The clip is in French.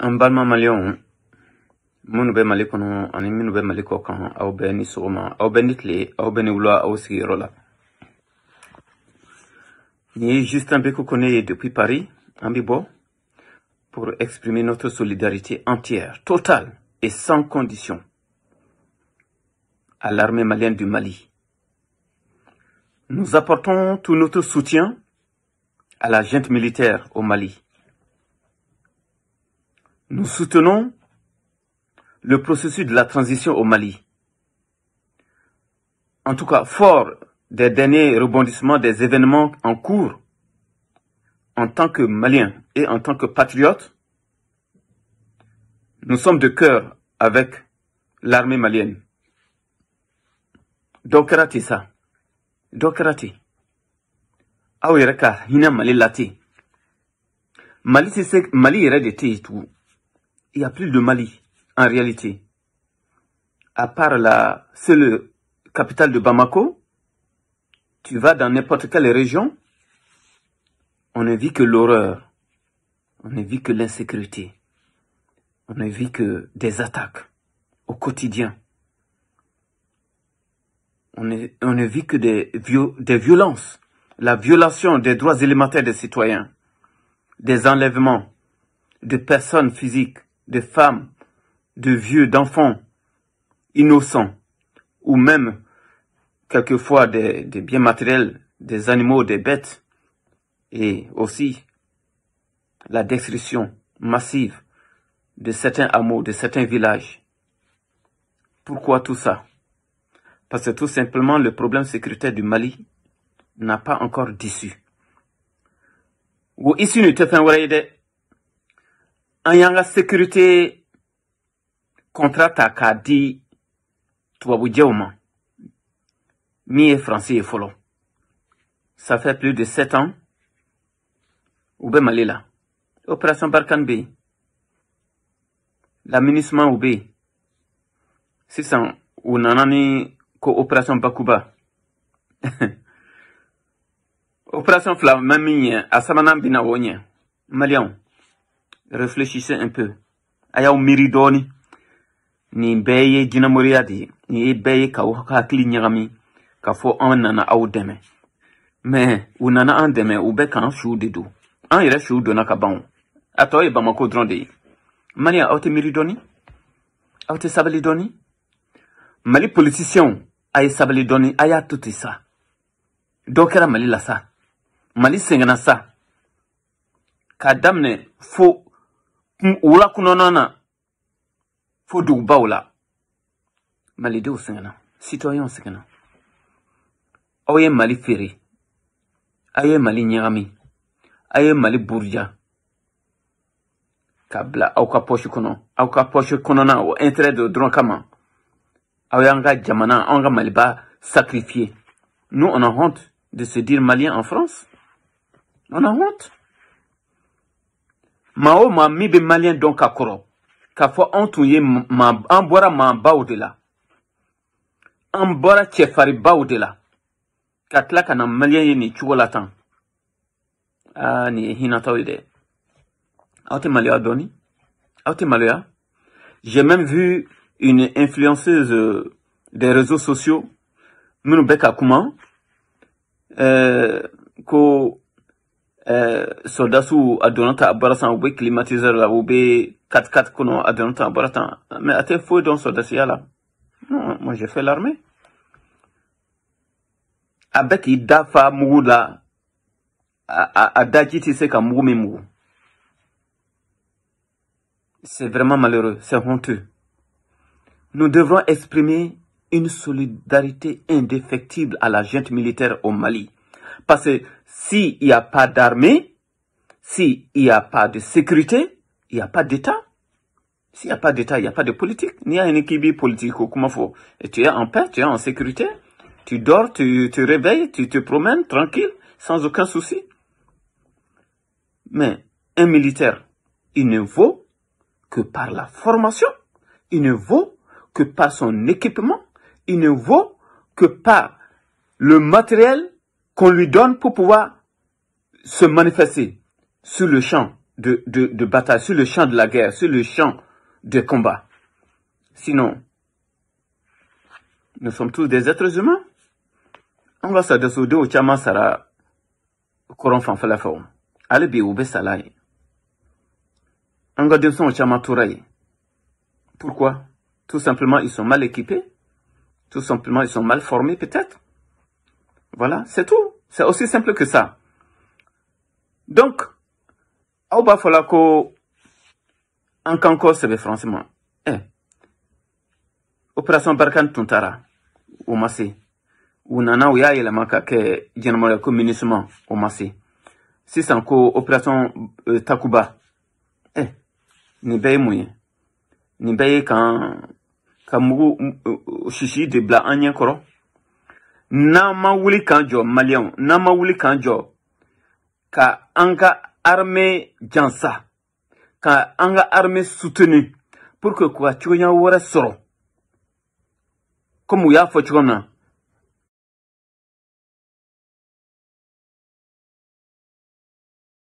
An balma malion munu be mali kono ani minu be mali ko kan aw be ni soma aw be nitle aw be ni wula aw sigiro la ni Justin Beko connaît depuis Paris en Bibo pour exprimer notre solidarité entière, totale et sans condition à l'armée malienne du Mali. Nous apportons tout notre soutien à la junte militaire au Mali. Nous soutenons le processus de la transition au Mali. En tout cas, fort des derniers rebondissements des événements en cours, en tant que Maliens et en tant que patriotes, nous sommes de cœur avec l'armée malienne. Dokarati ça. Dokarati. Aouireka, hina Mali lati. Mali, c'est Mali est de tout. Il n'y a plus de Mali, en réalité. À part la seule capitale de Bamako, tu vas dans n'importe quelle région, on ne vit que l'horreur, on ne vit que l'insécurité, on ne vit que des attaques au quotidien. On ne vit que des violences, la violation des droits élémentaires des citoyens, des enlèvements de personnes physiques, de femmes, de vieux, d'enfants innocents, ou même quelquefois des biens matériels, des animaux, des bêtes, et aussi la destruction massive de certains hameaux, de certains villages. Pourquoi tout ça? Parce que tout simplement le problème sécuritaire du Mali n'a pas encore d'issue. Ou issue ne te fait en sécurité contrat à Kadi, tu vas vous dire mi est français et follow. Ça fait plus de 7 ans. Oube Malila. Opération Barkan B. L'aménagement Oube. 600. Ou nanani ko opération Bakuba. Opération Flamamie. Asamanam Binawonie. Malion. Réfléchissez un peu. Aya miridoni. Ni beye dinamoriadi. Ni beye ka hakli nyagami. Ka fo an nana aw deme. Mais ou nana an deme ou be kan chou de do. An yere chou dona ka ban. Ato e Bamako dronde. Mali a te miridoni? A te sabalidoni? Mali politicien ay sabalidoni aya tout ça. Donc era Mali la ça. Mali sengana ça. Ka damne fo wula kunonana fo du bawla. Mali de sengana. Citoyen sengana. Oye Mali Ferry, aye Mali Nyami, aye Mali Bourja, Kabla, auka poche kono na ou intérêt de dronkama, aouanga Djamana, anga Maliba sacrifié. Nous, on a honte de se dire Malien en France. On a honte. Mao ma mibe Malien donc à Koro, ka fo antouye ma ambora ma baoudela, ambora tchefari baoudela. Katla kana Malien ni chuolatan. Ah ni hinatawide. Aute Malia doni. Aute Malia. J'ai même vu une influenceuse des réseaux sociaux. Munubeka Kuma. Ko soldasu adonata abarasan oube climatiseur la oube 4x4 kono adonata abaratan. Mais ate fou dans soldasia là. Non, moi j'ai fait l'armée. Avec Idafa Mougoula, à Dajiti Seka Moumimou. C'est vraiment malheureux, c'est honteux. Nous devrons exprimer une solidarité indéfectible à la junte militaire au Mali. Parce que s'il n'y a pas d'armée, s'il n'y a pas de sécurité, il n'y a pas d'État. S'il n'y a pas d'État, il n'y a pas de politique. Il y a une équipe politique, comment faut. Et tu es en paix, tu es en sécurité. Tu dors, tu te réveilles, tu te promènes tranquille, sans aucun souci. Mais un militaire, il ne vaut que par la formation, il ne vaut que par son équipement, il ne vaut que par le matériel qu'on lui donne pour pouvoir se manifester sur le champ de bataille, sur le champ de la guerre, sur le champ de combat. Sinon, nous sommes tous des êtres humains. On va s'adresser au Tchama Sara Coran Fanfalafao. Allez bien au Bessalai. On va dire au Tchama Touraï. Pourquoi? Tout simplement, ils sont mal équipés. Tout simplement, ils sont mal formés, peut-être. Voilà, c'est tout. C'est aussi simple que ça. Donc, au bas, il faut en Kanko, c'est franchement. Opération Barkhane Tuntara, au Massé. Ou Nana, ou ya il manque que généralement communisme au Massé. Si c'est encore opération Takuba, ni baye mouye. Ni baye quand mou chichi de bla anyen koro. Na ma wuli kanjo malien, na ma wuli kanjo ka anga armée jansa, ka anga armée soutenue pour que quoi tu y a wara soro. Comme ou ya fo chona